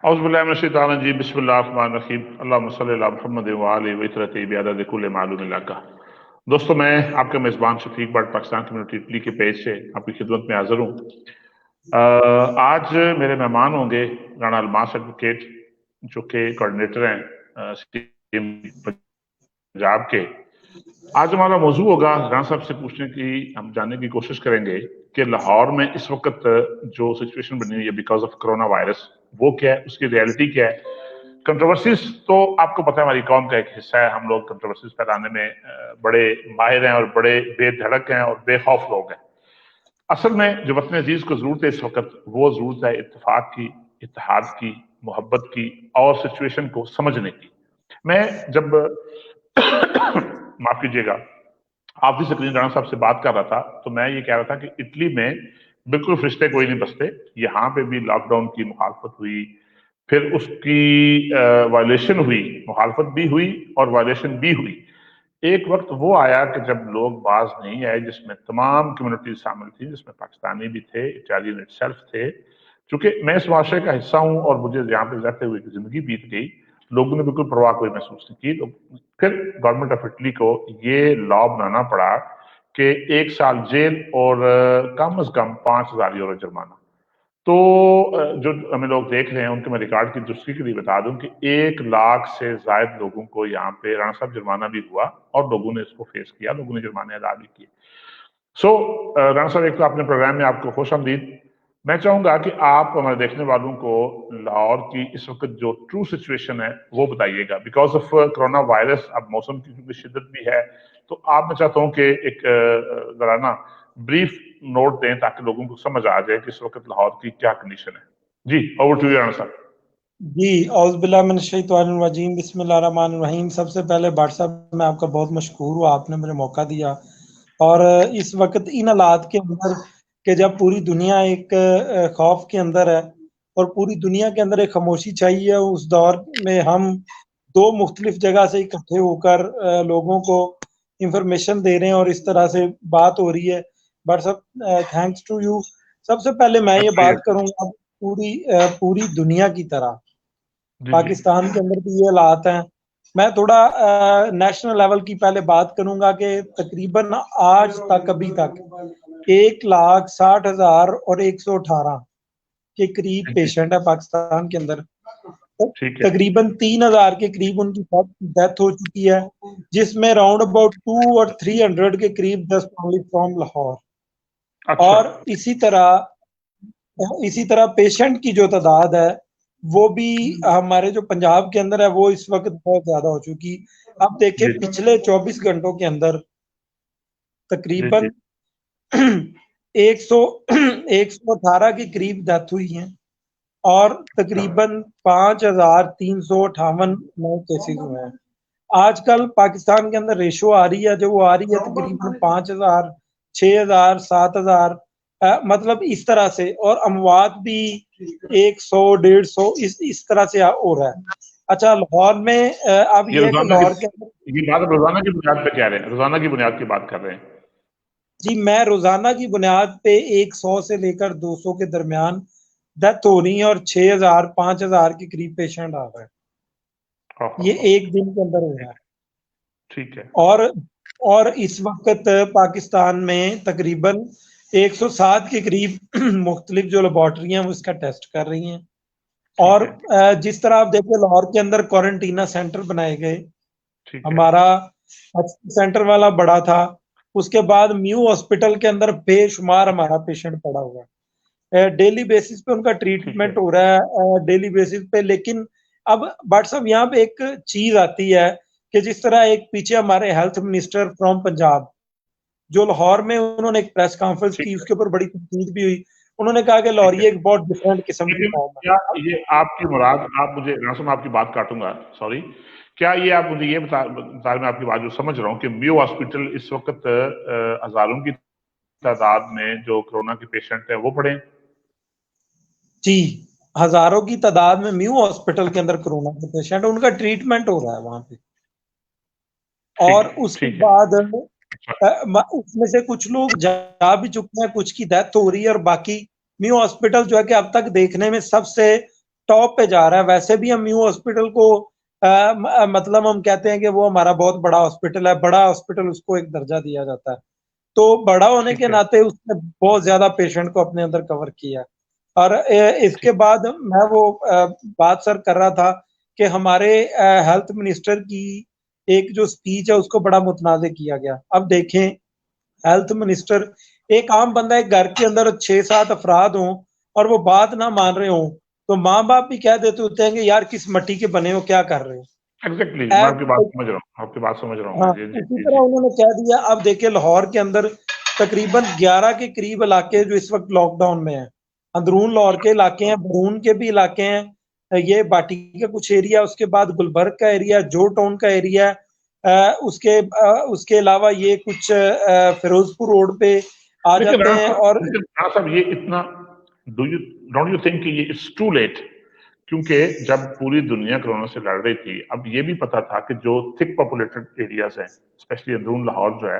औज़ुबिल्लाहि बिस्मिल्लाहिर्रहमानिर्रहीम अल्लाहुम्मा सल्लि अला मुहम्मद व आलिहि व इत्रतिही बिअदद कुल्लि मालूमिन लका। दोस्तों, मैं आपका मेज़बान शफीक बट पाकिस्तान कम्युनिटी इटली के पेज से आपकी खिदमत में हाजिर हूँ। आज मेरे मेहमान होंगे राना अलमास एडवोकेट, जो कि कोऑर्डिनेटर हैं स्कीम पंजाब के। आज हमारा मौजू होगा राना साहब से पूछने की, हम जानने की कोशिश करेंगे कि लाहौर में इस वक्त जो सिचुएशन बनी हुई है बिकॉज ऑफ कोरोना वायरस, वो क्या है, उसकी रियलिटी क्या है। कंट्रोवर्सीज तो आपको पता है हमारी कौम का एक हिस्सा है, हम लोग कंट्रोवर्सीज फैलाने में बड़े माहिर हैं और बड़े बेधड़क हैं और बेखौफ लोग हैं। असल में जो वतन अजीज को जरूरत है इस वक्त, वो जरूरत है इत्तेफाक की, इत्तेहाद की, मोहब्बत की और सिचुएशन को समझने की। मैं जब माफ कीजिएगा, हाफिज स्क्रीन राणा साहब से बात कर रहा था, तो मैं ये कह रहा था कि इटली में बिल्कुल फरिश्ते कोई नहीं बसते। यहाँ पे भी लॉकडाउन की मुखालफत हुई, फिर उसकी वायलेशन हुई, मुखालफत भी हुई और वायलेशन भी हुई। एक वक्त वो आया कि जब लोग बाज नहीं आए, जिसमें तमाम कम्युनिटीज शामिल थी, जिसमें पाकिस्तानी भी थे, इटालियन इटसेल्फ थे। चूंकि मैं इस माशरे का हिस्सा हूं और मुझे यहाँ पे रहते हुए जिंदगी बीत गई, लोगों ने बिल्कुल परवाह कोई महसूस नहीं की। फिर गवर्नमेंट ऑफ इटली को ये लॉ बनाना पड़ा कि 1 साल जेल और कम अज कम 5,000 यूरो जुर्माना। तो जो हमें लोग देख रहे हैं उनके मैं रिकॉर्ड की दृष्टि के लिए बता दूं कि 1 लाख से ज्यादा लोगों को यहाँ पे राणा साहब जुर्माना भी हुआ और लोगों ने इसको फेस किया, लोगों ने जुर्माने अदा भी किए। सो राणा साहब, एक तो अपने प्रोग्राम में आपको खुश आमदीद। मैं चाहूंगा कि आप हमारे देखने वालों को लाहौर की इस वक्त जो ट्रू सिचुएशन है वो बताइएगा। बिकॉज ऑफ कोरोना वायरस, अब मौसम की क्योंकि शिद्दत भी है, तो आप, मैं चाहता हूँ कि एक जरा ना ब्रीफ नोट दें ताकि लोगों को समझ आ जाए कि इस वक्त लाहौर की क्या कंडीशन है। जी, ओवर टू यू राणा साहब। जी, औज़ुबिल्लाहि मिनश्शैतानिर्रजीम, बिस्मिल्लाहिर्रहमानिर्रहीम। सबसे पहले भाट साहब, मैं आपका बहुत मशकूर हूँ, आपने मुझे मौका दिया। और इस वक्त इन हालात के अंदर कि जब पूरी दुनिया एक खौफ के अंदर है और पूरी दुनिया के अंदर एक खामोशी चाहिए, उस दौर में हम दो मुख्तलिफ जगह से इकट्ठे होकर लोगों को इंफॉर्मेशन दे रहे हैं और इस तरह से बात हो रही है। बट सब थैंक्स टू यू। सबसे पहले मैं ये बात करूंगा पूरी दुनिया की तरह जी जी। पाकिस्तान के अंदर भी ये हालात हैं। मैं थोड़ा नेशनल लेवल की पहले बात करूंगा कि तकरीबन आज तक अभी तक 1,60,000 और 118 के करीब जी पेशेंट है पाकिस्तान के अंदर। ठीक है। तकरीबन 3,000 के करीब उनकी डेथ हो चुकी है, जिसमें राउंड अबाउट 2 और 300 के करीब जस्ट ओनली फ्रॉम लाहौर। अच्छा। और इसी तरह पेशेंट की जो तादाद है वो भी हमारे जो पंजाब के अंदर है वो इस वक्त बहुत ज्यादा हो चुकी। अब देखें, जी पिछले 24 घंटों के अंदर जी जी। तकरीबन 100 118 के करीब डेथ हुई है और तकरीबन 5,358 नए केसेस हुए हैं। आजकल पाकिस्तान के अंदर रेशो आ रही है, जो वो आ रही है तकरीबन 5,000, 6,000, 7,000, मतलब इस तरह से। और अमवात भी 100, 150 इस तरह से हो रहा है। अच्छा, लाहौर में अब ये यह है कि रोजाना की, लाहौर के अंदर, ये बात आप रोजाना की बुनियाद पे कह रहे हैं, रोजाना की बुनियाद की बात कर रहे हैं। जी, मैं रोजाना की बुनियाद पे 100 से लेकर 200 के दरमियान डेथ हो रही है और 6,000, 5,000 के करीब पेशेंट आ रहे हैं। ये एक दिन के अंदर हो रहा ठीक है। है। ठीक है। और और इस वक्त पाकिस्तान में तकरीबन 107 के करीब मुख्तलिफ जो लेबॉर्ट्रियाँ वो इसका टेस्ट कर रही हैं। ठीक और है। जिस तरह आप देखिए, लाहौर के अंदर क्वारंटीना सेंटर बनाए गए। ठीक है। हमारा सेंटर वाला बड़ा था, उसके बाद म्यू हॉस्पिटल के अंदर बेशुमार ठीक है। हमारा पेशेंट पड़ा हुआ है। डेली बेसिस पे उनका ठीक है। ट्रीटमेंट हो रहा है, डेली बेसिस पे। लेकिन अब बट साहब, यहाँ पे एक चीज आती है कि जिस तरह एक पीछे हमारे हेल्थ मिनिस्टर फ्रॉम पंजाब जो लाहौर में, उन्होंने एक प्रेस कॉन्फ्रेंस ठीक की, है। उसके ऊपर बड़ी तनकीद भी हुई। उन्होंने कहा कि ठीक लाहौर है। एक बहुत डिफरेंट किस्म की लेकिन कौम क्या है। ये आपकी मुराद, आप मुझे रासम आपकी बात काटूंगा, सॉरी, क्या ये आप मुझे ये बता, मैं आपकी बात जो समझ रहा हूँ कि म्यू हॉस्पिटल इस वक्त हजारों की तादाद में जो कोरोना के पेशेंट हैं वो पड़े हैं? जी, हजारों की तादाद में म्यू हॉस्पिटल के अंदर कोरोना के पेशेंट, उनका ट्रीटमेंट हो रहा है वहां पे। ठीक और है। उसके ठीक है। बाद अच्छा। उसमें से कुछ लोग जा भी चुके हैं, कुछ की डेथ हो रही है। और बाकी म्यू हॉस्पिटल जो है कि अब तक देखने में सबसे टॉप पे जा रहा है। वैसे भी हम न्यू हॉस्पिटल को मतलब हम कहते हैं कि वो हमारा बहुत बड़ा हॉस्पिटल है, बड़ा हॉस्पिटल उसको एक दर्जा दिया जाता है। तो बड़ा होने ठीक के है। नाते उसने बहुत ज्यादा पेशेंट को अपने अंदर कवर किया। और इसके ठीक। बाद मैं वो बात सर कर रहा था कि हमारे हेल्थ मिनिस्टर की एक जो स्पीच है उसको बड़ा मुतनाज़ किया गया। अब देखें, हेल्थ मिनिस्टर, एक आम बंदा, एक घर के अंदर 6-7 अफराद हों और वो बात ना मान रहे हों, तो माँ-बाप भी कह देते होते हैं कि यार किस मिट्टी के बने हो, क्या कर रहे हो? एग्जैक्टली, मैं ऐ आपकी बात समझ रहा हूँ, आपकी बात समझ रहा हूँ मैं। हाँ, जी जी इसी जी तरह जी। उन्होंने कह दिया। अब देखिए लाहौर के अंदर तकरीबन 11 के करीब इलाके जो इस वक्त लॉकडाउन में हैं। अंदरून लाहौर के इलाके हैं, बरून के भी इलाके हैं, ये बाटी का कुछ एरिया, उसके बाद गुलबर्ग का एरिया, जो टाउन का एरिया है, उसके अलावा ये कुछ फिरोजपुर रोड पे आ लेकिन जाते हैं। और राणा साहब ये इतना, do you don't you think कि ये इट्स टू लेट? क्योंकि जब पूरी दुनिया कोरोना से लड़ रही थी, अब ये भी पता था कि जो थिक पॉपुलेटेड एरियाज हैं, स्पेशली अंदरून लाहौर जो है,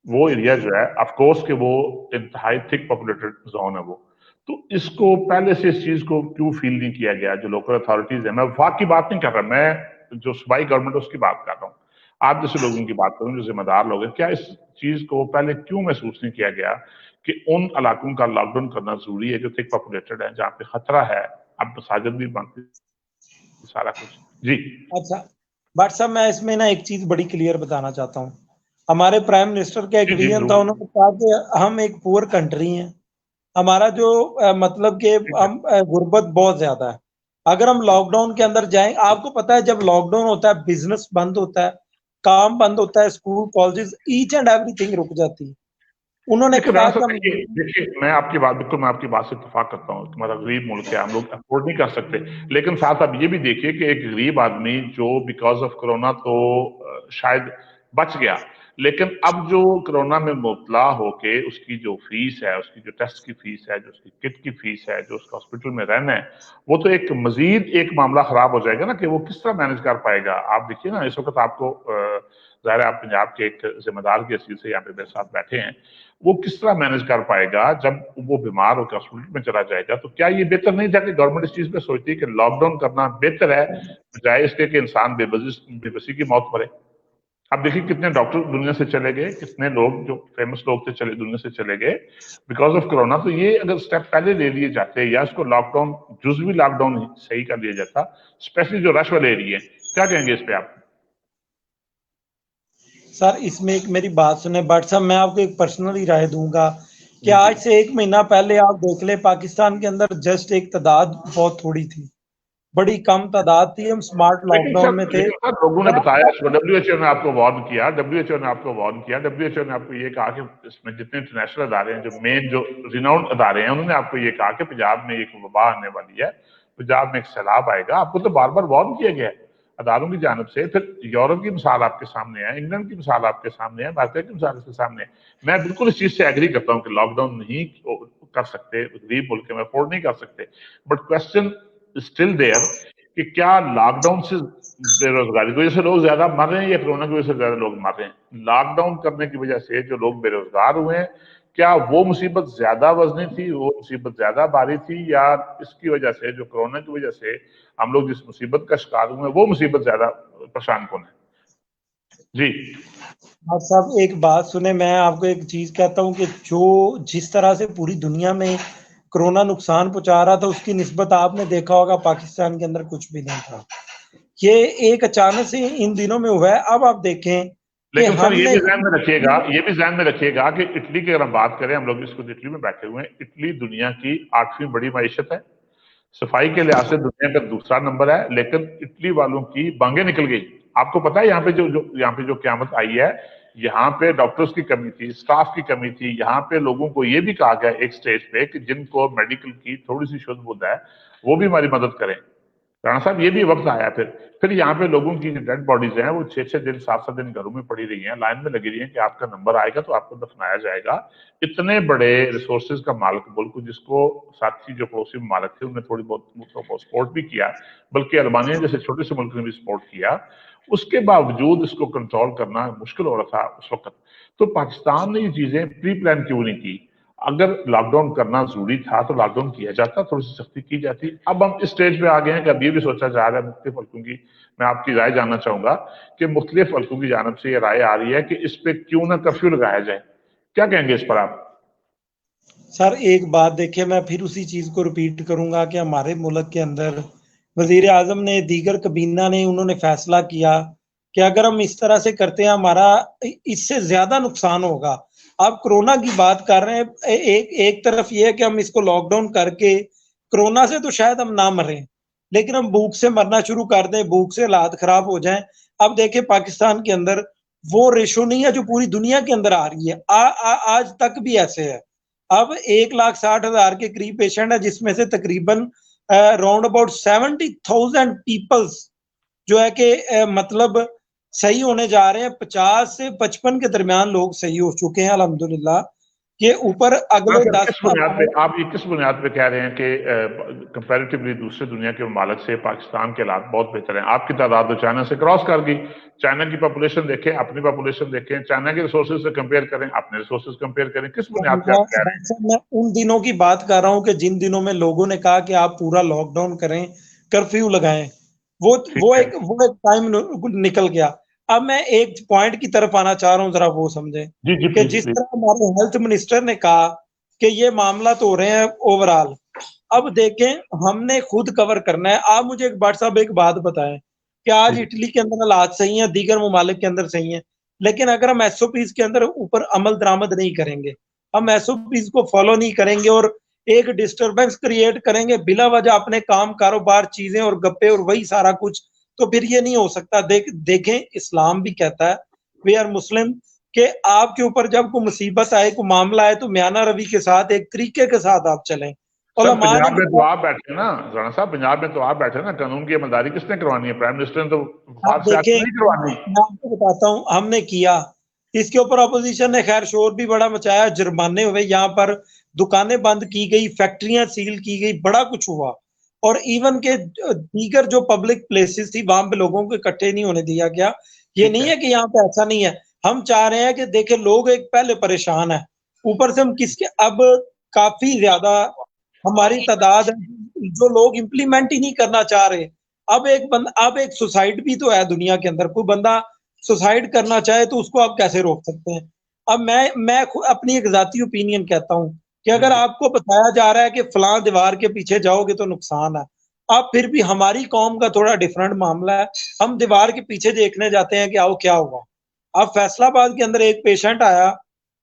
वो एरिया जो है, ऑफ कोर्स कि वो इंतहाई थिक पॉपुलेटेड जोन है वो। तो इसको पहले से इस चीज को क्यों फील नहीं किया गया? जो लोकल अथॉरिटीज है, मैं वफाक की बात नहीं कर रहा, मैं जो सूबाई गवर्नमेंट है उसकी बात कर रहा हूँ, आप जैसे लोगों की बात करूँ जो जिम्मेदार लोग हैं, क्या इस चीज को पहले क्यों महसूस नहीं किया गया कि उन इलाकों का लॉकडाउन करना जरूरी है जो थिक पॉपुलेटेड है, जहाँ पे खतरा है, अब मसाजिद भी बंद थी, सारा कुछ। जी अच्छा, बट साहब मैं इसमें ना एक चीज़ बड़ी क्लियर बताना चाहता हूँ। हमारे प्राइम मिनिस्टर का एक जी जी विज़न था, जरूर। उन्होंने कहा कि हम एक पुअर कंट्री हैं। हमारा जो मतलब कि ठीक है। हम गुर्बत बहुत ज़्यादा है। अगर हम लॉकडाउन के अंदर जाएँ, आपको पता है जब लॉकडाउन होता है, बिज़नेस बंद होता है, काम बंद होता है, school, colleges, each and everything रुक जाती है। उन्होंने लेकिन कहा राणा कि साहब हम देखिए देखिए, मैं आपकी बात, बिल्कुल मैं आपकी बात से इत्तेफाक करता हूँ, हमारा गरीब मुल्क है, हम लोग अफोर्ड नहीं कर सकते। लेकिन साथ आप ये भी देखिए कि एक गरीब आदमी जो बिकॉज ऑफ कोरोना तो शायद बच गया, लेकिन अब जो कोरोना में मुबतला होके उसकी जो फीस है, उसकी जो टेस्ट की फीस है, जो उसकी किट की फीस है, जो उसका हॉस्पिटल में रहना है, वो तो एक मजीद एक मामला खराब हो जाएगा ना, कि वो किस तरह मैनेज कर पाएगा। आप देखिए ना, इस वक्त आपको जाहिर है आप पंजाब के एक जिम्मेदार की हैसियत से यहाँ पे मेरे साथ बैठे हैं, वो किस तरह मैनेज कर पाएगा जब वो बीमार होकर हॉस्पिटल में चला जाएगा? तो क्या ये बेहतर नहीं था कि गवर्नमेंट इस चीज पे सोचती है कि लॉकडाउन करना बेहतर है, बजाय इसके कि इंसान बेबसी की मौत मरे? अब देखिए कितने डॉक्टर दुनिया से चले गए, कितने लोग जो फेमस लोग थे चले दुनिया से चले गए बिकॉज ऑफ कोरोना। तो ये अगर स्टेप पहले ले लिए जाते या इसको लॉकडाउन, जुजवी लॉकडाउन सही कर लिया जाता, स्पेशली जो रश वाले एरिया, क्या कहेंगे इस पे आप? सर इसमें एक मेरी बात सुने बट साहब, मैं आपको एक पर्सनली राय दूंगा कि जी आज से 1 महीना पहले आप देख लें, पाकिस्तान के अंदर जस्ट एक तादाद बहुत थोड़ी थी, बड़ी कम तादाद थी, हम स्मार्ट लॉकडाउन में थे। लेकिन सर लोगों ने बताया, डब्ल्यूएचओ ने आपको वार्न किया, डब्ल्यूएचओ ने आपको वार्न किया, डब्ल्यूएचओ ने आपको ये कहा कि इसमें जितने इंटरनेशनल अदारे हैं, जो मेन जो रिनाउंड अदारे हैं, उन्होंने आपको ये कहा कि पंजाब में एक वबा आने वाली है, पंजाब में एक सैलाब आएगा। आपको तो बार बार वार्न किया गया है अदारों की जानब से। फिर यूरोप की मिसाल आपके सामने है, इंग्लैंड की मिसाल आपके सामने है, भारतीय की मिसाल के सामने है। मैं बिल्कुल इस चीज से एग्री करता हूँ कि लॉकडाउन नहीं कर सकते, गरीब मुल्क में अफोर्ड नहीं कर सकते, बट क्वेश्चन स्टिल देयर कि क्या लॉकडाउन से बेरोजगारी की वजह से लोग ज्यादा मर रहे हैं या कोरोना की वजह से ज्यादा लोग मर रहे हैं? लॉकडाउन करने की वजह से जो लोग बेरोजगार हुए हैं, क्या वो मुसीबत ज्यादा वजनी थी, वो मुसीबत ज्यादा भारी थी, या इसकी वजह से जो कोरोना की वजह से हम लोग जिस मुसीबत का शिकार हुए वो मुसीबत ज्यादा परेशान कौन है? जी आप साहब एक बात सुने, मैं आपको एक चीज कहता हूँ कि जो जिस तरह से पूरी दुनिया में कोरोना नुकसान पहुंचा रहा था, उसकी निस्बत आपने देखा होगा पाकिस्तान के अंदर कुछ भी नहीं था। ये एक अचानक से इन दिनों में हुआ है। अब आप देखें कि लेकिन सर ये हमने भी ध्यान में रखिएगा, ये भी ध्यान में रखिएगा कि इटली की अगर हम बात करें, हम लोग इसको इटली में बैठे हुए हैं, इटली दुनिया की 8वीं बड़ी मईशत है, सफाई के लिहाज से दुनिया का दूसरा नंबर है, लेकिन इटली वालों की बांगे निकल गई। आपको पता है यहाँ पे जो यहाँ पे जो क्यामत आई है, यहाँ पे डॉक्टर्स की कमी थी, स्टाफ की कमी थी, यहाँ पे लोगों को ये भी कहा गया एक स्टेज पे कि जिनको मेडिकल की थोड़ी सी शुद्ध बुद्ध है वो भी हमारी मदद करें। राणा साहब ये भी वक्त आया, फिर यहाँ पे लोगों की डेड बॉडीज हैं वो 6-6 दिन 7-7 दिन घरों में पड़ी रही हैं, लाइन में लगी रही हैं कि आपका नंबर आएगा तो आपको दफनाया जाएगा। इतने बड़े रिसोर्सेज का मालिक मुल्क, जिसको साथी जो पड़ोसी ममालिक थे उन्हें थोड़ी बहुत सपोर्ट भी किया, बल्कि अल्बानिया जैसे छोटे से मुल्क ने भी सपोर्ट किया, उसके बावजूद इसको कंट्रोल करना मुश्किल हो रहा था उस वक्त। तो पाकिस्तान ने ये चीजें प्री प्लान क्यों नहीं की? अगर लॉकडाउन करना जरूरी था तो लॉकडाउन किया जाता, थोड़ी सी सख्ती की जाती। अब हम इस स्टेज पे आ गए हैं कि अब ये भी सोचा जा रहा है मुख्तलिफ हल्कों की, मैं आपकी राय जानना चाहूंगा कि मुख्तलिफ हल्कों की जानब से ये राय आ रही है कि इस पे क्यों ना कर्फ्यू लगाया जाए, क्या कहेंगे इस पर आप? सर एक बात देखिए, मैं फिर उसी चीज को रिपीट करूंगा कि हमारे मुल्क के अंदर वजीर आजम ने, दीगर कबीना ने, उन्होंने फैसला किया कि अगर हम इस तरह से करते हैं हमारा इससे ज्यादा नुकसान होगा। आप कोरोना की बात कर रहे हैं, एक तरफ ये है कि हम इसको लॉकडाउन करके कोरोना से तो शायद हम ना मरें, लेकिन हम भूख से मरना शुरू कर दें, भूख से हालात खराब हो जाएं। अब देखिए पाकिस्तान के अंदर वो रेशो नहीं है जो पूरी दुनिया के अंदर आ रही है। आज तक भी ऐसे है। अब 1,60,000 के करीब पेशेंट है, जिसमें से तकरीबन राउंड अबाउट 70,000 पीपल्स जो है कि मतलब सही होने जा रहे हैं। 50 से 55 के दरमियान लोग सही हो चुके हैं अल्हम्दुलिल्लाह के ऊपर। अगले 10 किस बुनियाद पे आप ये किस बुनियाद पे कह रहे हैं कि कंपैरेटिवली दूसरे दुनिया के ममालिक से पाकिस्तान के हालात बहुत बेहतर हैं? आपकी तादाद तो चाइना से क्रॉस कर गई। चाइना की पॉपुलेशन देखें, अपनी पॉपुलेशन देखें, चाइना के रिसोर्सेज से कंपेयर करें, अपने रिसोर्सेज कंपेयर करें, किस बुनियाद पे आप कह रहे हैं? मैं उन दिनों की बात कर रहा हूं कि जिन दिनों में लोगों ने कहा कि आप पूरा लॉकडाउन करें, कर्फ्यू लगाएं। ठीक है। वो एक टाइम निकल गया। अब मैं एक पॉइंट की तरफ आना चाह रहा हूं, जरा वो समझें जी जी, कि प्लीज जिस प्लीज। तरह हमारे हेल्थ मिनिस्टर ने कहा कि ये मामला तो हो रहे हैं ओवरऑल। अब देखें हमने खुद कवर करना है। आप मुझे एक बात साहब एक बात बताएं कि आज इटली के अंदर हालात सही हैं, दीगर ममालिक के अंदर सही हैं, लेकिन अगर हम एसओपीज के अंदर ऊपर अमल दरामद नहीं करेंगे, हम एसओपीज को फॉलो नहीं करेंगे और एक डिस्टरबेंस क्रिएट करेंगे बिला वजह अपने काम कारोबार चीजें और गप्पे और वही सारा कुछ, तो फिर ये नहीं हो सकता। देखें इस्लाम भी कहता है, वी आर मुस्लिम, कि आपके ऊपर जब कोई मुसीबत आए, कोई मामला आए, तो म्याना रवि के साथ एक तरीके के साथ आप चलें। सर उलमा ने पंजाब में तो आप बैठे ना, राणा साहब, पंजाब में तो आप बैठे ना, कानून की अमलदारी किसने करवानी है? प्राइम मिनिस्टर ने तो आप बाहर से आके देखें, नहीं करवानी। मैं आपको बताता हूँ हमने किया। इसके ऊपर अपोजिशन ने खैर शोर भी बड़ा मचाया, जुर्माने हुए, यहाँ पर दुकानें बंद की गई, फैक्ट्रियां सील की गई, बड़ा कुछ हुआ। और इवन के दीगर जो पब्लिक प्लेसेस थी वहां पे लोगों को इकट्ठे नहीं होने दिया गया। ये ठीक नहीं है। है कि यहाँ पे ऐसा नहीं है। हम चाह रहे हैं कि देखे लोग एक पहले परेशान है, ऊपर से हम किसके अब काफी ज्यादा हमारी तादाद है जो लोग इम्प्लीमेंट ही नहीं करना चाह रहे। अब एक सुसाइड भी तो है दुनिया के अंदर। कोई बंदा सुसाइड करना चाहे तो उसको आप कैसे रोक सकते हैं? अब मैं अपनी एक जाती ओपिनियन कहता हूँ कि जी अगर जी। आपको बताया जा रहा है कि फलां दीवार के पीछे जाओगे तो नुकसान है, आप फिर भी, हमारी कौम का थोड़ा डिफरेंट मामला है, हम दीवार के पीछे देखने जाते हैं कि आओ क्या हुआ। अब फैसलाबाद के अंदर एक पेशेंट आया,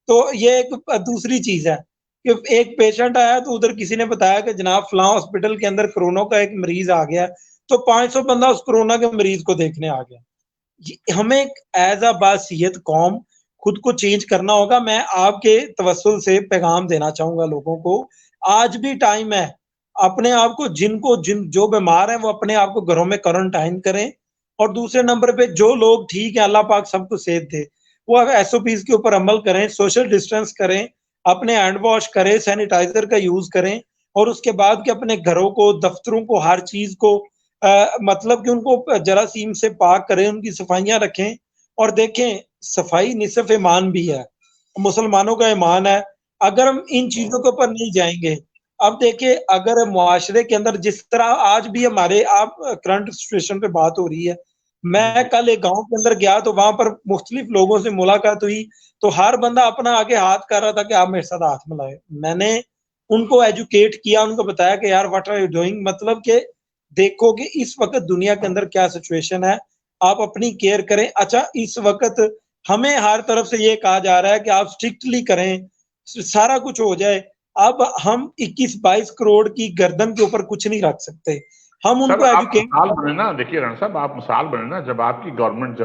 तो ये एक दूसरी चीज है कि एक पेशेंट आया तो उधर किसी ने बताया कि जनाब फलां हॉस्पिटल के अंदर कोरोना का एक मरीज आ गया, तो 500 बंदा उस कोरोना के मरीज को देखने आ गया। हमें एज अ बासियत कौम खुद को चेंज करना होगा। मैं आपके तवस्सुल से पैगाम देना चाहूंगा लोगों को, आज भी टाइम है। अपने आप को जिन जो बीमार हैं वो अपने आप को घरों में क्वारंटाइन करें, और दूसरे नंबर पे जो लोग ठीक है, अल्लाह पाक सबको सेहत दे, वो अगर एसओपीज के ऊपर अमल करें, सोशल डिस्टेंस करें, अपने हैंड वॉश करें, सैनिटाइजर का यूज करें, और उसके बाद के अपने घरों को, दफ्तरों को, हर चीज को मतलब कि उनको जरासीम से पाक करें, उनकी सफाइयां रखें। और देखें सफाई निसफ ईमान भी है, मुसलमानों का ईमान है। अगर हम इन चीजों के ऊपर नहीं जाएंगे, अब देखिए अगर मुआशरे के अंदर जिस तरह आज भी हमारे, आप करंट सिचुएशन पे बात हो रही है, मैं कल एक गांव के अंदर गया तो वहां पर मुख्तलिफ लोगों से मुलाकात हुई, तो हर बंदा अपना आगे हाथ कर रहा था कि आप मेरे साथ हाथ मिलाए। मैंने उनको एजुकेट किया, उनको बताया कि यार व्हाट आर यू डूइंग, मतलब कि देखो कि इस वक्त दुनिया के अंदर क्या सिचुएशन है, आप अपनी केयर करें। अच्छा इस वक्त हमें हर तरफ से ये कहा जा रहा है कि आप स्ट्रिक्टली करें, सारा कुछ हो जाए। अब हम 21-22 करोड़ की गर्दन के ऊपर कुछ नहीं रख सकते, हम सर उनको आप एजुकेट। मिसाल बने ना, देखिए रण साहब, आप मिसाल बने ना, जब आपकी गवर्नमेंट,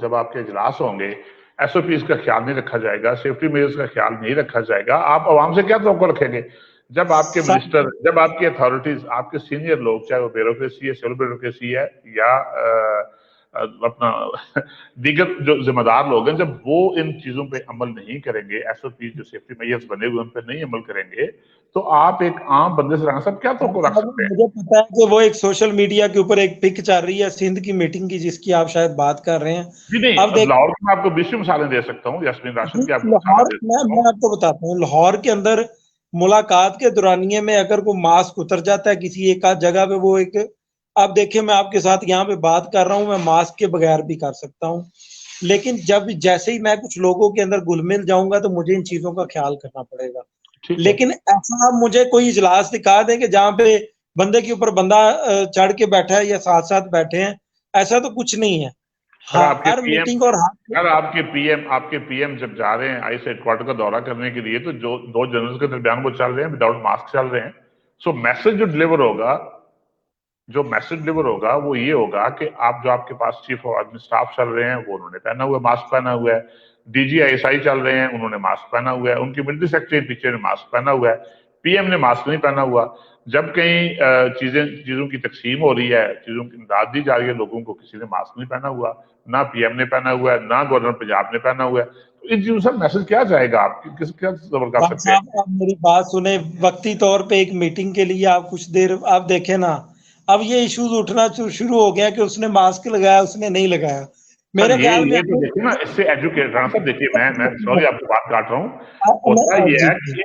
जब आपके इजलास होंगे, एसओपीज का ख्याल नहीं रखा जाएगा, सेफ्टी मेजर्स का ख्याल नहीं रखा जाएगा, आप आवाम से क्या तवक्को रखेंगे? जब आपके मिनिस्टर, जब आपकी अथॉरिटीज, आपके सीनियर लोग, चाहे वो ब्यूरोक्रेसी है, सिविल ब्यूरोक्रेसी है, या अपना दीगर जो जिम्मेदार लोग हैं, जब वो इन चीजों पे अमल नहीं करेंगे, एसओपी जो सेफ्टी मेजर्स बने हुए उन पे नहीं अमल करेंगे, तो आप एक आम बंदे से राणा साहब क्या तो रख सकते हैं? मुझे पता है कि वो एक सोशल मीडिया के ऊपर एक पिक चल रही है सिंध की मीटिंग की, जिसकी आप शायद बात कर रहे हैं। जी नहीं, अब देख, लाहौर में आपको 20 मिसालें दे सकता हूँ, यास्मीन राशिद की आपको मिसालें लाहौर दे सकता मैं हूँ। आपको बताता हूँ, लाहौर के अंदर मुलाकात के दौरानिये में अगर कोई मास्क उतर जाता है किसी एक आध जगह पे, वो एक, अब देखिए मैं आपके साथ यहाँ पे बात कर रहा हूँ, मैं मास्क के बगैर भी कर सकता हूँ, लेकिन जब जैसे ही मैं कुछ लोगों के अंदर घुल मिल जाऊंगा तो मुझे इन चीजों का ख्याल करना पड़ेगा। ठीक है। लेकिन ऐसा मुझे कोई इजलास दिखा दे कि जहाँ पे बंदे के ऊपर बंदा चढ़ के बैठा है या साथ साथ बैठे हैं, ऐसा तो कुछ नहीं है। सर आपके हर पीएम मीटिंग और हर, सर आपके पीएम जब जा रहे हैं आईएस हेडक्वार्टर का दौरा करने के लिए, तो जो दो जनरल्स के दरमियान वो चल रहे हैं, विदाउट मास्क चल रहे हैं। सो मैसेज जो डिलीवर होगा वो ये होगा कि आप, जो आपके पास चीफ ऑफ आर्मी स्टाफ चल रहे हैं, वो उन्होंने पहना हुआ है, मास्क पहना हुआ है। डीजीआईएसआई चल रहे हैं, उन्होंने मास्क पहना हुआ है। उनकी मिलिट्री सेक्रेटरी पीछे ने मास्क पहना हुआ है। पीएम ने मास्क नहीं पहना हुआ। जब कहीं चीजों की तकसीम हो रही है, चीजों की इमदाद दी जा रही है लोगों को, किसी ने मास्क नहीं पहना हुआ, ना पीएम ने पहना हुआ है, ना गवर्नर पंजाब ने पहना हुआ है। तो इन चीजों से मैसेज क्या जाएगा? आप किस क्या जबर कर बात सकते हैं? साहब आप मेरी बात सुने, वक्ती तौर पे एक मीटिंग के लिए आप कुछ देर आप देखें ना, अब ये इश्यूज उठना शुरू हो गया कि उसने मास्क लगाया, उसने नहीं लगाया। सर मेरे ख्याल में ये तो देखिए ना, इससे एजुकेट राणा साहब, देखिए मैं सॉरी आपकी बात काट रहा हूँ। होता ये जी है जी। कि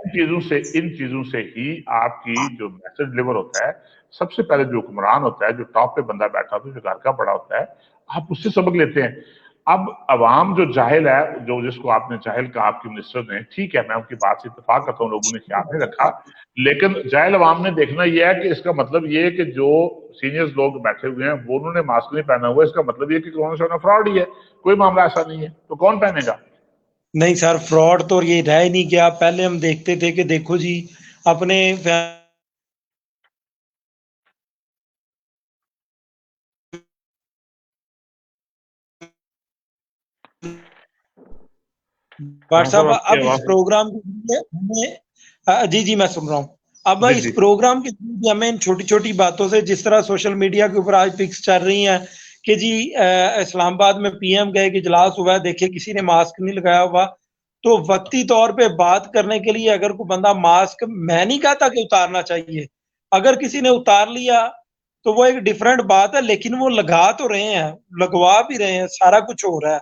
इन चीजों से ही आपकी जो मैसेज डिलीवर होता है, सबसे पहले जो हुक्मरान होता है, जो टॉप पे बंदा बैठा होता है, जो घर का बड़ा होता है, आप उससे सबक लेते हैं। अब अवाम जो जाहिल है, जो जिसको आपने जाहिल कहा आपके मिनिस्टर ने, ठीक है, मैं उनकी बात से इत्तेफाक करता हूँ, लोगों ने ख्याल नहीं रखा। लेकिन जाहिल अवाम ने देखना यह है कि इसका मतलब ये है कि जो सीनियर्स लोग बैठे हुए हैं वो उन्होंने मास्क नहीं पहना हुआ, इसका मतलब ये कि कोरोना शोना फ्रॉड ही है, कोई मामला ऐसा नहीं है, तो कौन पहनेगा? नहीं सर, फ्रॉड तो ये रह ही नहीं गया। पहले हम देखते थे कि देखो जी, अपने राणा व्हाट्सएप, आपकी अब इस आवाज। प्रोग्राम के लिए हमें जी जी मैं सुन रहा हूँ। अब जी इस जी। प्रोग्राम के लिए हमें इन छोटी छोटी बातों से, जिस तरह सोशल मीडिया के ऊपर आज पिक्स चल रही हैं कि जी इस्लामाबाद में पीएम गए कि इजलास हुआ है, देखिए किसी ने मास्क नहीं लगाया हुआ, तो वक्ती तौर पे बात करने के लिए अगर कोई बंदा मास्क, मैं नहीं कहता कि उतारना चाहिए, अगर किसी ने उतार लिया तो वो एक डिफरेंट बात है, लेकिन वो लगा तो रहे हैं, लगवा भी रहे हैं, सारा कुछ हो रहा है।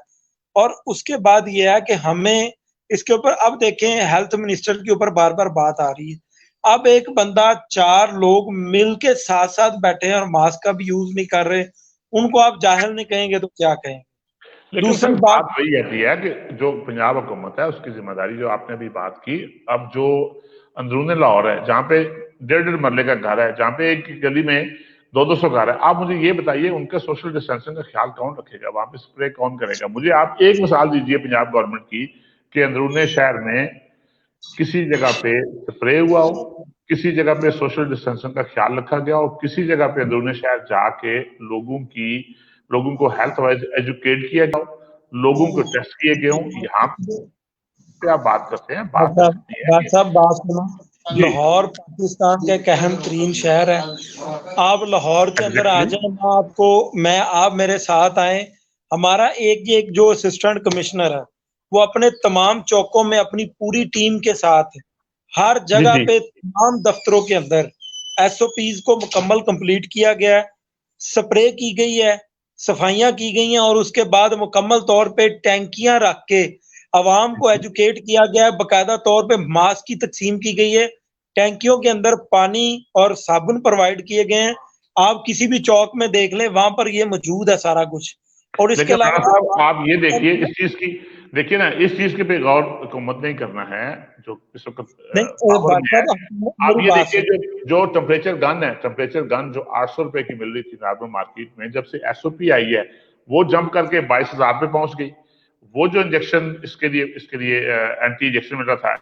और उसके बाद ये है कि हमें इसके ऊपर, अब देखें हेल्थ मिनिस्टर के ऊपर बार बार बात आ रही है, अब एक बंदा, चार लोग मिलके साथ साथ बैठे हैं और मास्क का भी यूज नहीं कर रहे, उनको आप जाहिल नहीं कहेंगे तो क्या कहेंगे? लेकिन दूसरी सर बात, बात वही आती है कि जो पंजाब हुकूमत है उसकी जिम्मेदारी, जो आपने अभी बात की, अब जो अंदरूनी लाहौर है, जहाँ पे 1.5 मरले का घर है, जहाँ पे एक गली में 200 घर है, आप मुझे ये बताइए उनका सोशल डिस्टेंसिंग का ख्याल कौन रखेगा? वहां पे स्प्रे कौन करेगा? मुझे आप एक मिसाल दीजिए पंजाब गवर्नमेंट की कि अंदरूनी शहर में किसी जगह पे स्प्रे हुआ हो, किसी जगह पे सोशल डिस्टेंसिंग का ख्याल रखा गया हो, किसी जगह पे अंदरूनी शहर जाके लोगों को हेल्थ वाइज एजुकेट किया गया हो, लोगों को टेस्ट किए गए हों। यहाँ पे आप बात करते हैं, बात तो सिर्फ ये है डॉक्टर कि साहब बात सुनो, जी, लाहौर पाकिस्तान का एक अहम तरीन शहर है। आप लाहौर के अंदर आ एग्जैक्टली। जाए, आप मेरे साथ आए, हमारा एक एक जो असिस्टेंट कमिश्नर है, वो अपने तमाम चौकों में अपनी पूरी टीम के साथ है। हर जी जगह जी। पे तमाम दफ्तरों के अंदर एसओपीज को मुकम्मल कंप्लीट किया गया है, स्प्रे की गई है, सफाइयां की गई हैं, और उसके बाद मुकम्मल तौर पे टैंकियां रख के अवाम को एजुकेट किया गया है, बाकायदा तौर पे मास्क की तकसीम की गई है, टैंकियों के अंदर पानी और साबुन प्रोवाइड किए गए हैं। आप किसी भी चौक में देख लें, वहां पर ये मौजूद है सारा कुछ। और इसके लेकिन राणा अलावा साहब आप ये देखिए, इस चीज की, देखिए ना, इस चीज के पे गौर हुकूमत नहीं करना है, जो इस वक्त नहीं, पावर में है। बादशाह आप मेरी ये बात देखिए, सुन, जो टेम्परेचर गन जो 800 रुपए की मिल रही थी नॉर्मल मार्केट में, जब से एसओपी आई है, वो जंप करके 22,000 पे पहुंच गई। वो जो इंजेक्शन इसके लिए एंटी इंजेक्शन मिल रहा था,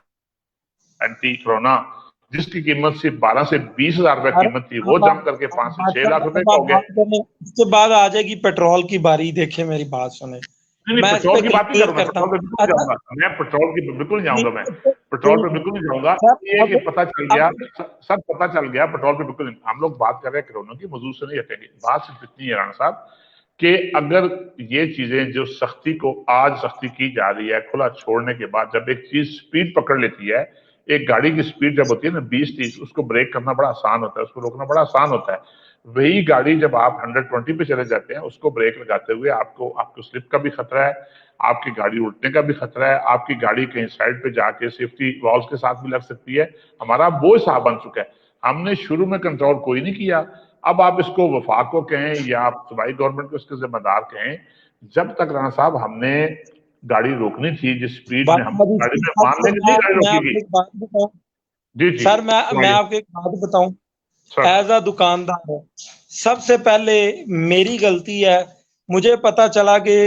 एंटी कोरोना, जिसकी कीमत सिर्फ 12 से 20,000 रुपए और कीमत थी, वो जंप करके 5 से 6 लाख रुपए अब का आप हो गया। बात करें, उसके बाद आ जाएगी पेट्रोल की बारी। देखिए मेरी बात सुने, नहीं नहीं, मैं इस पेट्रोल पे की बात नहीं कर क्लियर रहा, मैं करता पेट्रोल हूँ। पे बिल्कुल नहीं अच्छा, जाऊंगा, मैं पेट्रोल की बिल्कुल नहीं जाऊंगा, मैं पेट्रोल पे बिल्कुल नहीं जाऊंगा। सर ये कि अब पता चल गया, अब सब पता चल गया, पेट्रोल पे बिल्कुल नहीं। हम लोग बात कर रहे हैं कोरोना की, मौजूद से नहीं हटेंगे। बात सिर्फ इतनी है राणा साहब कि अगर ये चीजें जो सख्ती को आज सख्ती की जा रही है खुला छोड़ने के बाद, जब एक चीज स्पीड पकड़ लेती है, एक गाड़ी की स्पीड जब होती है ना 20-30, उसको ब्रेक करना बड़ा आसान होता है, उसको रोकना बड़ा आसान होता है। वही गाड़ी जब आप 120 पे चले जाते हैं, उसको ब्रेक लगाते हुए आपको स्लिप का भी खतरा है, आपकी गाड़ी उल्टने का भी खतरा है, आपकी गाड़ी कहीं साइड पे जाके सेफ्टी वॉल्स के साथ भी लग सकती है। हमारा बोझ साहब बन चुका है। हमने शुरू में कंट्रोल कोई नहीं किया। अब आप इसको वफाक को कहें या आप सूबाई गवर्नमेंट को इसके जिम्मेदार कहें, जब तक राणा साहब हमने गाड़ी रोकनी थी जिस स्पीड में हम गाड़ी में मान लेंगे नहीं गाड़ी मैं रोकी आपको गई। एक बात बताऊं जी जी सर, मैं आपको एक बात बताऊं, सर। एज अ दुकानदार, सबसे पहले मेरी गलती है। मुझे पता चला कि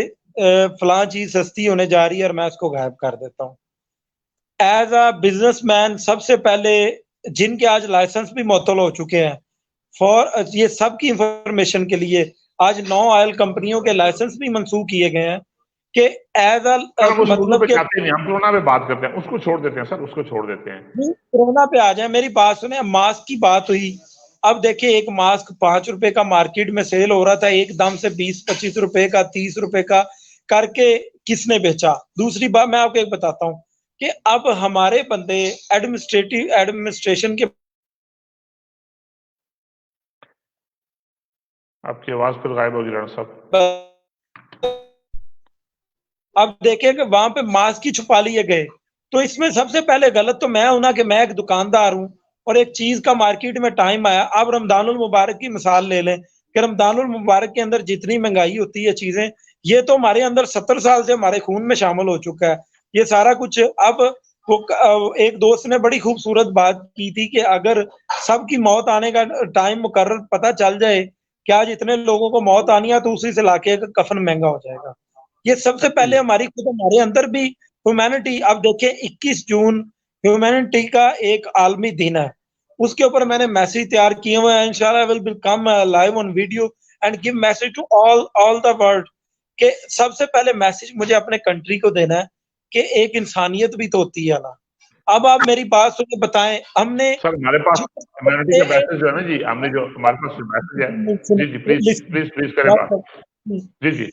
फलां चीज सस्ती होने जा रही है और मैं उसको गायब कर देता हूँ। एज अ बिजनेसमैन, सबसे पहले जिनके आज लाइसेंस भी मुअत्तल हो चुके हैं, फॉर ये सब की इंफॉर्मेशन के लिए, आज 9 ऑयल कंपनियों के लाइसेंस भी मंसूख किए गए हैं कि एज अ सर हम उस मौजू मतलब पे के जाते नहीं, हम कोरोना पे बात करते हैं, उसको छोड़ देते हैं सर, उसको छोड़ देते हैं। कोरोना पे आ जाए। मेरी बात सुने, मास्क की बात हुई। अब देखिए, एक मास्क 5 रुपए का मार्केट में सेल हो रहा था, एकदम से 20-25 रुपए का, 30 रुपए का करके किसने बेचा? दूसरी बात मैं आपको एक बताता हूँ कि अब हमारे बंदे एडमिनिस्ट्रेशन के आपकी आवाज फिर गायब होगी राणा साहब। अब देखें कि वहां पे मास्क ही छुपा लिए गए। तो इसमें सबसे पहले गलत तो मैं हूं ना, कि मैं एक दुकानदार हूं और एक चीज का मार्केट में टाइम आया। अब रमजानुल मुबारक की मिसाल ले लें कि रमजानुल मुबारक के अंदर जितनी महंगाई होती है चीजें, ये तो हमारे अंदर 70 साल से हमारे खून में शामिल हो चुका है ये सारा कुछ। अब वो एक दोस्त ने बड़ी खूबसूरत बात की थी कि अगर सबकी मौत आने का टाइम मुकर्रर पता चल जाए कि आज इतने लोगों को मौत आनी है, तो उसी से लाके कफन महंगा हो जाएगा। ये सबसे पहले हमारी खुद हमारे अंदर भी ह्यूमैनिटी। अब देखें, 21 जून ह्यूमैनिटी का एक आलमी दिन है, उसके ऊपर मैंने मैसेज तैयार किए हुए हैं। इंशाल्लाह will become live on video and give message to all the world कि सबसे पहले मैसेज मुझे अपने कंट्री को देना है कि एक इंसानियत भी तो होती है ना। अब आप मेरी बात सुन के बताएं, हमने सर हमारे पास ह्यूमैनिटी का मैसेज जो है ना जी, हमने जो हमारे पास जो मैसेज है, जी जी प्लीज प्लीज प्लीज करें बात। जी जी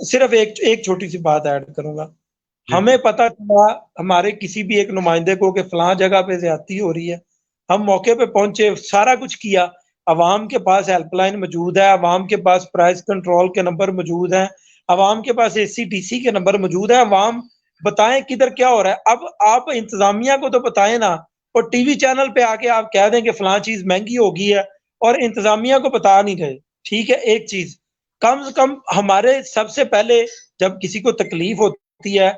सिर्फ एक छोटी सी बात ऐड करूंगा। जी हमें जी पता चला हमारे किसी भी एक नुमाइंदे को कि फलां जगह पे ज्यादती हो रही है, हम मौके पे पहुंचे, सारा कुछ किया। अवाम के पास हेल्पलाइन मौजूद है, अवाम के पास प्राइस कंट्रोल के नंबर मौजूद हैं, अवाम के पास ACDC के नंबर मौजूद है। अवाम बताएं किधर क्या हो रहा है। अब आप इंतजामिया को तो बताएं ना, और टीवी चैनल पे आके आप कह दें कि फलां चीज महंगी हो गई है और इंतजामिया को बता नहीं रहे। ठीक है, एक चीज कम से कम हमारे सबसे पहले जब किसी को तकलीफ होती है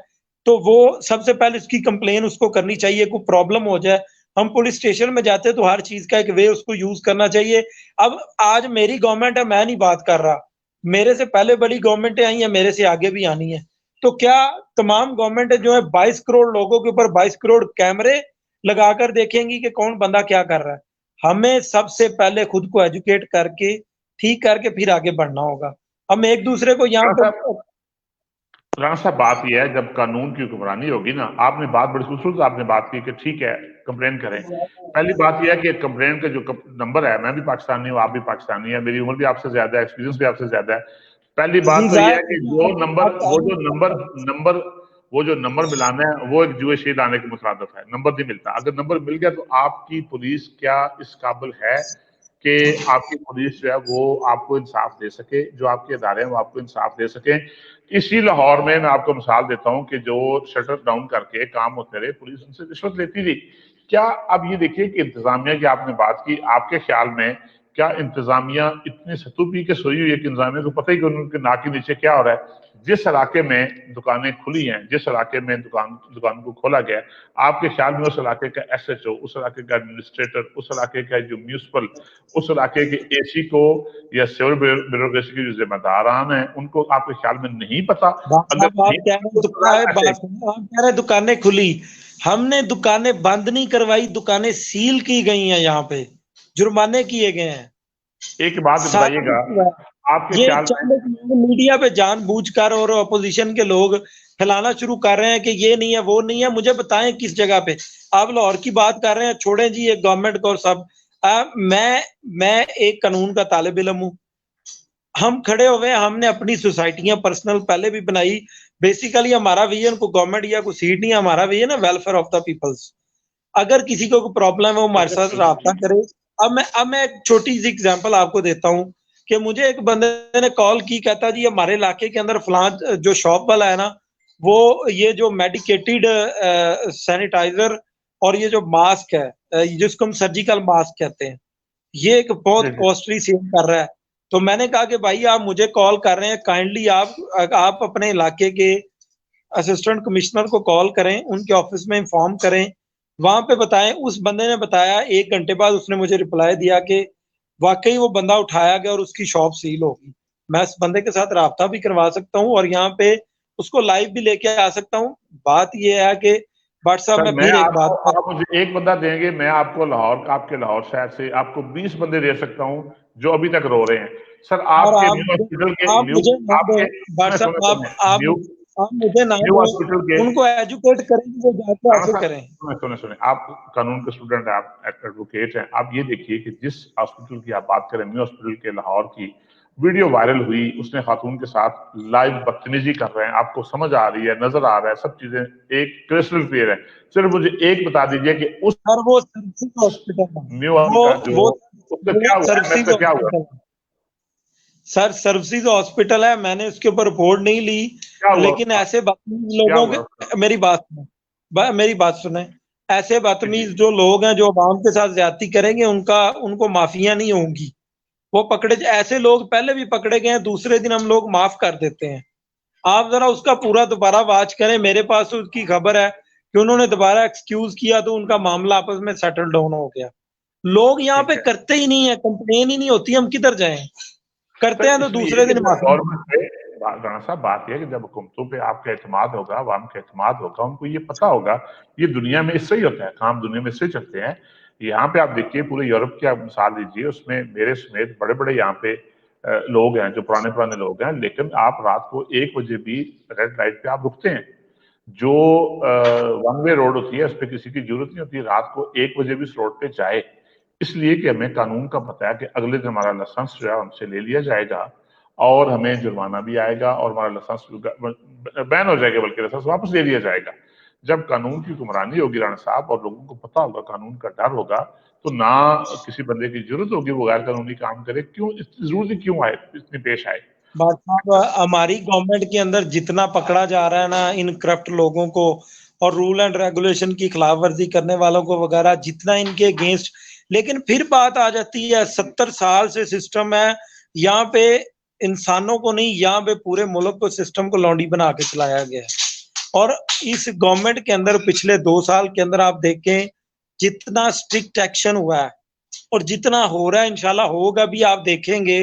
तो वो सबसे पहले उसकी कंप्लेन उसको करनी चाहिए। कोई प्रॉब्लम हो जाए, हम पुलिस स्टेशन में जाते हैं तो हर चीज का एक वे उसको यूज करना चाहिए। अब आज मेरी गवर्नमेंट है, मैं नहीं बात कर रहा, मेरे से पहले बड़ी गवर्नमेंटें आई हैं, मेरे से आगे भी आनी है। तो क्या तमाम गवर्नमेंटें जो है 22 करोड़ लोगों के ऊपर 22 करोड़ कैमरे लगाकर देखेंगी कि कौन बंदा क्या कर रहा है? हमें सबसे पहले खुद को एजुकेट करके, ठीक करके फिर आगे बढ़ना होगा। हम एक दूसरे को यहाँ पे राणा साहब बात यह है, जब कानून की हुक्मरानी होगी ना, आपने बात बड़ी खूबसूरत आपने बात की कि ठीक है कंप्लेन करें। पहली बात यह है कि कंप्लेन का जो नंबर है, मैं भी पाकिस्तानी हूँ, आप भी पाकिस्तानी है, मेरी उम्र भी आपसे ज्यादा है, एक्सपीरियंस भी आपसे ज्यादा है। पहली बात तो यह है कि वो जो नंबर मिलाना है वो एक जुए शील आने के मुताबिक है, नंबर नहीं मिलता। अगर नंबर मिल गया तो आपकी पुलिस क्या इस काबिल है कि आपकी पुलिस जो है वो आपको इंसाफ दे सके, जो आपके अदारे हैं वो आपको इंसाफ दे सके। इसी लाहौर में मैं आपको मिसाल देता हूं कि जो शटर डाउन करके काम होते रहे, पुलिस उनसे रिश्वत लेती थी। क्या अब ये देखिए कि इंतजामिया की आपने बात की, आपके ख्याल में क्या इंतजामिया इतनी सतु पी के सोई हुई है कि इंतजामिया को पता ही कि उनके नाक के नीचे क्या हो रहा है? जिस इलाके में दुकानें खुली हैं, जिस इलाके में दुकान को खोला गया है, आपके ख्याल में उस इलाके का SHO, उस इलाके का एडमिनिस्ट्रेटर, उस इलाके का जो म्यूनिसिपल, उस इलाके के AC को या सिविल ब्यूरोक्रेसी के जो जिम्मेदारान हैं, उनको आपके ख्याल में नहीं पता? अगर आप नहीं कह रहे आप कह रहे दुकानें खुली, हमने दुकानें बंद नहीं करवाई, दुकानें सील की गई हैं, यहाँ पे जुर्माने किए गए हैं, एक बात सारा बताइएगा, कुछ हुआ है। आपके ये ख्याल में चंद मीडिया पे जानबूझकर और अपोजिशन के लोग फैलाना शुरू कर रहे हैं कि ये नहीं है वो नहीं है। मुझे बताएं किस जगह पे? आप लाहौर की बात कर रहे हैं, छोड़ें जी ये गवर्नमेंट को और सब। मैं एक कानून का तालिब इल्म हूँ, हम खड़े हुए हैं, हमने अपनी सोसाइटियां पर्सनल पहले भी बनाई। बेसिकली हमारा विजन को गवर्नमेंट या कोई सीट नहीं है, हमारा विजन है वेलफेयर ऑफ द पीपल्स। अगर किसी को कोई प्रॉब्लम है वो हमारे साथ राब्ता करे। अब मैं एक छोटी सी एग्जांपल आपको देता हूँ कि मुझे एक बंदे ने कॉल की, कहता जी हमारे इलाके के अंदर फलां जो शॉप वाला है ना, वो ये जो मेडिकेटेड सैनिटाइजर और ये जो मास्क है, जिसको हम सर्जिकल मास्क कहते हैं, ये एक बहुत जी जी। कॉस्टली सेल कर रहा है। तो मैंने कहा कि भाई आप मुझे कॉल कर रहे हैं, काइंडली आप अपने इलाके के असिस्टेंट कमिश्नर को कॉल करें, उनके ऑफिस में इन्फॉर्म करें, वहां पे बताएं। उस बंदे ने बताया, 1 घंटे बाद उसने मुझे रिप्लाई दिया कि वाकई वो बंदा उठाया गया और उसकी शॉप सील होगी। मैं इस बंदे के साथ राब्ता भी करवा सकता हूँ और यहाँ पे उसको लाइव भी लेके आ सकता हूँ। बात ये है कि भट्ट साहब, सर मैं मैं फिर एक आपको, बात कर, आप मुझे एक बंदा देंगे, मैं आपको लाहौर, आपके लाहौर शहर से आपको 20 बंदे दे सकता हूँ जो अभी तक रो रहे हैं। सर और आपके न्यू हॉस्पिटल के आप न्यू, मुझे ना आपके दें भट्ट सुने सुने साहब, सुने न्यू आप मुझे ना न्यू दें, हॉस्पिटल के, उनको एजुकेट करें कि वो जाके हाँ ऐसे सर करें। सुने सुने सुने, आप कानून के स्टूडेंट हैं, आप एडवोकेट हैं, आप ये देखिए कि जिस हॉस्पिटल की आप बात करें, न्यू हॉस्पिटल के लाहौर की, वीडियो वायरल हुई, उसने खातून के साथ लाइव बदतमीजी कर रहे हैं, आपको समझ आ रही है, नजर आ रहा है, सब चीजें एक क्रिस्टल क्लियर है। सिर्फ मुझे एक बता दीजिए कि उस सर वो सर्विसेज हॉस्पिटल है, न्यू हॉस्पिटल का जो, वो उसका वो क्या हुआ है, सर्विसेज उसका क्या हुआ, हॉस्पिटल है। सर सर्विसेज हॉस्पिटल है, मैंने उसके ऊपर रिपोर्ट नहीं ली। क्या हुआ लेकिन उसका, ऐसे बदतमीज क्या लोगों हुआ उसका? के, मेरी बात सुने, मेरी बात सुने, ऐसे जी जी। बदतमीज जो लोग हैं जो अवाम के साथ ज्यादती करेंगे, उनका उनको माफिया नहीं होंगी। वो पकड़े, ऐसे लोग पहले भी पकड़े गए हैं, दूसरे दिन हम लोग माफ कर देते हैं। आप जरा उसका पूरा दोबारा वाच करें, मेरे पास उसकी खबर है कि उन्होंने दोबारा एक्सक्यूज किया तो उनका मामला आपस में सेटल डाउन हो गया। लोग यहाँ ठीक पे है करते ही नहीं है, कंप्लेन ही नहीं होती, हम किधर जाएं? करते सर, हैं तो इसलिए दूसरे कि दिन जब माफी। गवर्नमेंट पे, राणा साहब बात यह है कि जब हुकूमतों पे आपका एतमाद होगा, अवाम का एतमाद होगा, उनको ये पता होगा ये दुनिया में इससे ही होता है, काम दुनिया में इससे ही चलते हैं। यहाँ पे आप देखिए, पूरे यूरोप की आप मिसाल लीजिए, उसमें मेरे समेत बड़े बड़े यहाँ पे लोग हैं जो पुराने पुराने लोग हैं, लेकिन आप रात को 1 बजे भी रेड लाइट पे आप रुकते हैं। जो वन वे रोड होती है उस पर किसी की जरूरत नहीं होती रात को 1 बजे भी उस रोड पे जाए, इसलिए कि हमें कानून का पता है कि अगले दिन हमारा लाइसेंस जो है हमसे ले लिया जाएगा और हमें जुर्माना भी आएगा और हमारा लाइसेंस बैन हो जाएगा, बल्कि लाइसेंस वापस ले लिया जाएगा। जब कानून की हुक्मरानी होगी राणा साहब और लोगों को पता होगा, कानून का डर होगा, तो ना किसी बंदे की जरूरत होगी वो गैर कानूनी काम करे। क्यों इतनी जरूरत क्यों आए, इतनी पेश आए? बात साहब, हमारी गवर्नमेंट के अंदर जितना पकड़ा जा रहा है ना इन करप्ट लोगों को और रूल एंड रेगुलेशन की खिलाफ वर्जी करने वालों को वगैरह, जितना इनके अगेंस्ट, लेकिन फिर बात आ जाती है 70 साल से सिस्टम है यहाँ पे, इंसानों को नहीं, यहाँ पे पूरे मुल्क को, सिस्टम को लौंडी बना के चलाया गया है। और इस गवर्नमेंट के अंदर पिछले 2 साल के अंदर आप देखें जितना स्ट्रिक्ट एक्शन हुआ है और जितना हो रहा है, इंशाल्लाह होगा भी, आप देखेंगे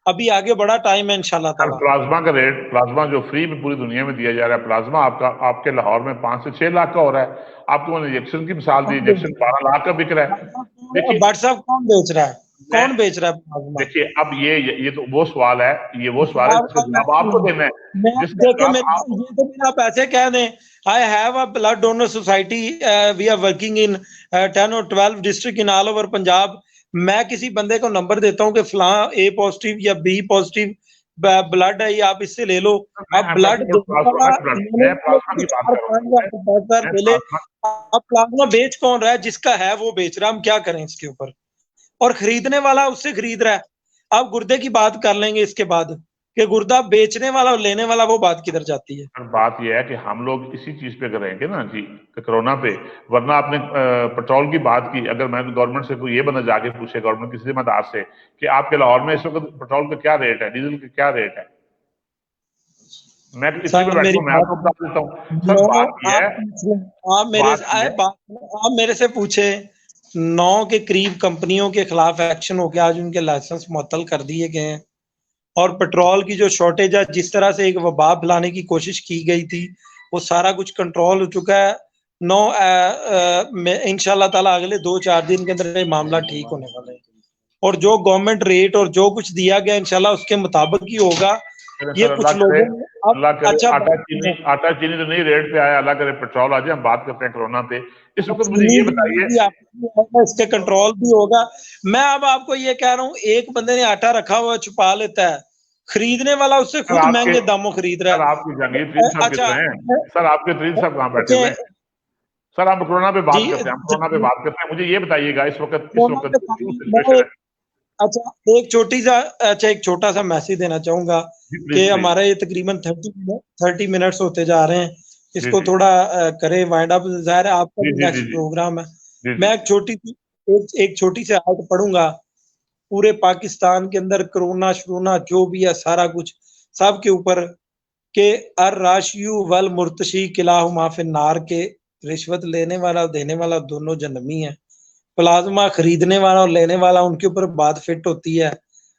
अभी आगे बड़ा टाइम है इंशाल्लाह सर ताला। प्लाज्मा का रेट, प्लाज्मा जो फ्री में पूरी दुनिया में दिया जा रहा है, प्लाज्मा आपका आपके लाहौर में 5 से 6 लाख का हो रहा है। आपको मैंने इंजेक्शन की मिसाल दी, कौन बेच इंजेक्शन रहा 12 लाख का बिक रहा है। है? देखिए, भट्ट साहब कौन बेच रहा है? मैं कौन बेच रहा है प्लाज्मा? देखिए अब ये तो वो सवाल है, ये वो सवाल है जिसका जवाब आपको देना है, मैं जिसका देखे जवाब मेरे, आप, ये तो मेरा आप ऐसे कह दें, I have a blood donor society, we are working in 10 और 12 district in all over Punjab. मैं किसी बंदे को नंबर देता हूँ कि फलां ए पॉजिटिव या बी पॉजिटिव ब्लड है, ये आप इससे ले लो। मैं अब I'm ब्लड talking about देने प्लाज्मा, वाला मैं ब्लड, लेने मैं वाले प्लाज्मा को की बात 4 कर रहा 5 हूँ, हजार 10,000 मैं मिले। प्लाज्मा, अब प्लाज्मा बेच कौन रहा है? जिसका है वो बेच रहा है, हम क्या करें इसके ऊपर? और खरीदने वाला उससे खरीद रहा है। आप गुर्दे की बात कर लेंगे इसके बाद, कि गुर्दा बेचने वाला और लेने वाला, वो बात किधर जाती है? पर बात यह है कि हम लोग इसी चीज पे रहेंगे ना जी, कोरोना पे। वरना आपने पेट्रोल की बात की, अगर मैं गवर्नमेंट से कोई ये बंदा जाके पूछे, गवर्नमेंट किसी जिम्मेदार से, कि आपके लाहौर में इस वक्त पेट्रोल का क्या रेट है, डीजल का क्या रेट है, मैं इसी पे सर बैठा मेरी हूँ, मैं बात, आपको बता देता हूँ। सर नौ, बात यह आप है, पूछ लें, आप मेरे बात से यह आए है, बात, आप मेरे से पूछे, 9 के करीब कंपनियों के खिलाफ एक्शन हो गया, आज उनके लाइसेंस मुअत्तल कर दिए गए हैं। और पेट्रोल की जो शॉर्टेज है, जिस तरह से एक वबा फैलाने की कोशिश की गई थी, वो सारा कुछ कंट्रोल हो चुका है। नौ इंशाल्लाह ताला अगले 2-4 दिन के अंदर ये मामला ठीक होने वाला है। और जो गवर्नमेंट रेट और जो कुछ दिया गया इंशाल्लाह उसके मुताबिक ही होगा। ये सर कुछ अल्लाह करे, लोगों ने अब, अल्लाह करे अच्छा आटा चीनी, आटा चीनी तो नहीं रेट पे आया, अल्लाह करे पेट्रोल आ जाए, हम बात करते हैं कोरोना पे। इस वक्त मुझे चीनी ये भी बताइए, आएगी, आपको भी आएगा, इसके कंट्रोल भी होगा। मैं अब आपको ये कह रहा हूँ, एक बंदे ने आटा रखा हुआ छुपा लेता है, खरीदने वाला उससे सर खुद आपके महंगे दामों खरीद रहा सर है। आपके जहांगीर तरीन साहब किस अच्छा रहे हैं? सर आपके तरीन साहब कहाँ बैठे अच्छा हुए हैं? सर हम कोरोना पे जी बात करते हैं, हम कोरोना पे बात करते हैं। मुझे ये बताइएगा इस कोरोना वक्त के क्यों टाइम सिचुएशन है? अच्छा एक छोटा सा मैसेज देना चाहूंगा जी कि प्लीज प्लीज। हमारे ये तकरीबन 30 मिनट्स होते जा रहे हैं। जी इसको जी थोड़ा करें वाइंड अप। ज़ाहिर है आपका जी भी जी जी नेक्स्ट जी प्रोग्राम है। जी जी। मैं एक छोटी सी आयत पढ़ूंगा। पूरे पाकिस्तान के अंदर कोरोना शरोना जो भी है सारा कुछ सब के ऊपर के अर राशियु वल मुर्तशी किलाहुमा फिन्नार के रिश्वत लेने वाला और देने वाला दोनों जहन्नमी है। प्लाज्मा खरीदने वाला और लेने वाला उनके ऊपर बात फिट होती है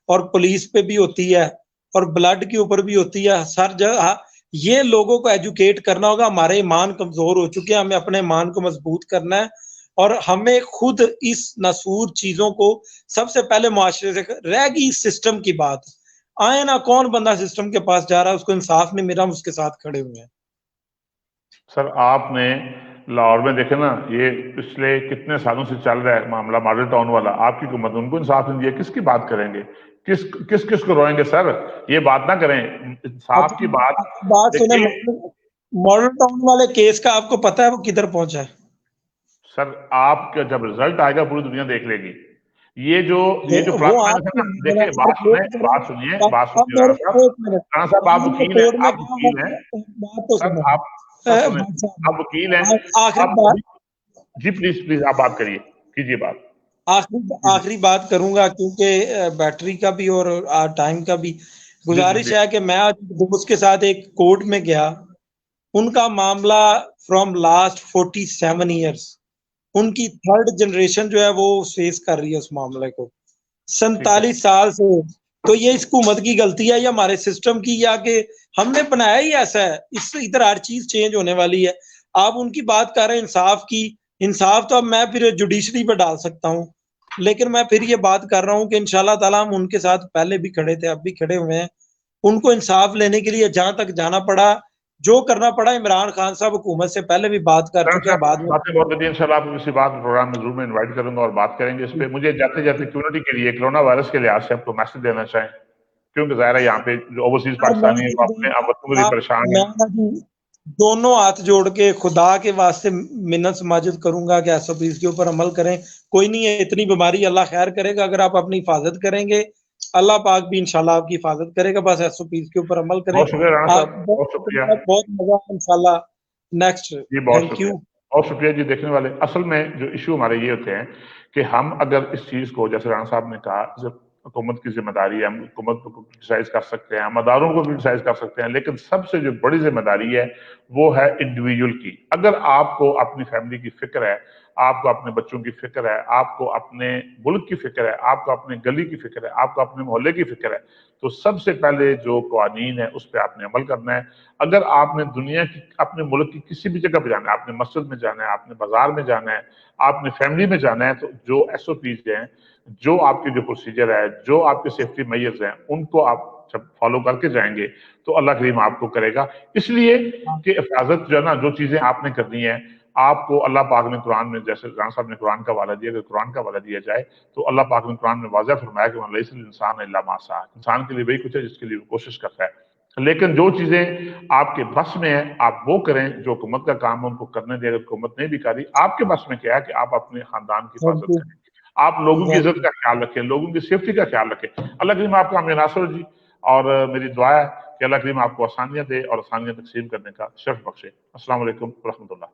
और पुलिस पे भी होती है और ब्लड के ऊपर भी होती है। सर जगह ये लोगों को एजुकेट करना होगा। हमारे ईमान कमजोर हो चुके हैं, हमें अपने ईमान को मजबूत करना है और हमें खुद इस नसूर चीजों को सबसे पहले मुआशरे से रह गई सिस्टम की बात। आए ना कौन बंदा सिस्टम के पास जा रहा है उसको इंसाफ नहीं मिला, हम उसके साथ खड़े हुए हैं। सर आपने लाहौर में देखे ना, ये पिछले कितने सालों से चल रहा है मामला मॉडल टाउन वाला। आपकी हुकूमत उनको इंसाफ नहीं दिया, किसकी बात करेंगे? किस किस किस को रोएंगे सर? ये बात ना करें, इंसाफ की बात। आपकी बात सुने। देखिए मॉडल टाउन वाले केस का आपको पता है वो किधर पहुंचा है? सर, आपका जब रिजल्ट आएगा पूरी दुनिया देख लेगी। ये जो प्लस वो माइनस है आपकी ना, देखिए बात सुनिए मेरे राणा साहब। एक मिनट राणा साहब आप वकील हैं, कोर्ट में आप गया वकील हैं। बात तो सर सुनो। आप सर सुने, भाई साहब, आप वकील हैं। आखिरी आप बात अभी जी प्लीज प्लीज आप बात करिए, कीजिए बात। जी जी आखिरी बात करूंगा क्योंकि बैटरी का भी और टाइम का भी जी जी गुजारिश जी है कि मैं आज दोस्त के साथ एक कोर्ट में गया। उनका मामला फ्रॉम लास्ट 47 ईयर्स, उनकी थर्ड जनरेशन जो है वो फेस कर रही है उस मामले को ठीक है। 47 साल से। तो ये इस हुकूमत की गलती है या हमारे सिस्टम की, या कि हमने बनाया ही ऐसा है? इस इधर हर चीज चेंज होने वाली है। आप उनकी बात कर रहे हैं इंसाफ की। इंसाफ तो अब मैं फिर जुडिशरी पे डाल सकता हूँ, लेकिन मैं फिर ये बात कर रहा हूँ कि इंशाल्लाह ताला हम उनके साथ पहले भी खड़े थे, अब भी खड़े हुए हैं। उनको इंसाफ लेने के लिए जहां तक जाना पड़ा, जो करना पड़ा। इमरान खान साहब हुकूमत से पहले भी बात कर राणा चुके हैं, साहब बाद आपकी में बातें बहुत अच्छी हैं। इंशाल्लाह आपको किसी बात प्रोग्राम में जरूर मैं इनवाइट करूंगा और बात करेंगे इस पे। मुझे जाते जाते कम्युनिटी के लिए कोरोना वायरस के लिहाज से आपको मैसेज देना चाहें, क्योंकि जाहिर है यहाँ पे जो ओवरसीज और मैं पाकिस्तानी है वो अपने आप वतन में भी परेशान है। मैं ना जी दोनों हाथ जोड़ के खुदा के वास्ते मिन्नत समाजिद करूंगा कि एसओपीज के ऊपर अमल करें। कोई नहीं है इतनी बीमारी, अल्लाह खैर करेगा अगर आप अपनी हिफाजत करेंगे। अल्लाह पाक भी इंशाल्लाह आपकी हिफाजत करेगा। बस एसओपीज के ऊपर अमल करें। बहुत शुक्रिया राणा आप साहब, बहुत शुक्रिया। बहुत मजा इंशाल्लाह नेक्स्ट। जी बहुत थैंक शुक्रिया, यू। बहुत शुक्रिया जी। देखने वाले असल में जो इशू हमारे ये होते हैं कि हम अगर इस चीज को, जैसे राणा साहब ने कहा, जब हुकूमत की जिम्मेदारी है, हम हुकूमत को क्रिटिसाइज कर सकते हैं, हम अदारों को क्रिटिसाइज कर सकते हैं, लेकिन सबसे जो बड़ी जिम्मेदारी है वो है इंडिविजुअल की। अगर आपको अपनी फैमिली की फिक्र है, आपको अपने बच्चों की फिक्र है, आपको अपने मुल्क की फिक्र है, आपको अपने गली की फिक्र है, आपको अपने मोहल्ले की फिक्र है, तो सबसे पहले जो कानून है उस पर आपने अमल करना है। अगर आपने दुनिया की, अपने मुल्क की किसी भी जगह पे जाना है, आपने मस्जिद में जाना है, आपने बाजार में जाना है, आपने फैमिली में जाना है, तो जो एसओपीज हैं, जो आपके जो प्रोसीजर है, जो आपके सेफ्टी मेजर्स हैं, उनको आप जब फॉलो करके जाएंगे तो अल्लाह करीम आपको करेगा। इसलिए कि हिफाजत जो है ना, जो चीजें आपने करनी है, आपको अल्लाह पाक ने कुरान में, जैसे राना साहब ने कुरान का हवाला दिया, अगर कुरान का हवाला दिया जाए तो अल्लाह पाक ने कुरान में वाज़ह फरमाया कि इंसान इल्ला मा सा, इंसान के लिए वही कुछ है जिसके लिए वो कोशिश करता है। लेकिन जो चीजें आपके बस में है आप वो करें, जो हुकूमत का काम है उनको करने दें। अगर हुकूमत नहीं भी करी, आपके बस में क्या है कि आप अपने खानदान की थैंक हिफाजत यू। करें, आप लोगों की इज्जत का ख्याल रखें, लोगों की सेफ्टी का ख्याल रखें। अल्लाह करीम आपका हमें नासर जी, और मेरी दुआ है कि अल्लाह करीम आपको आसानियां दे और आसानियां तकसीम करने का शर्फ बख्शे। अस्सलाम वालेकुम व रहमतुल्लाह।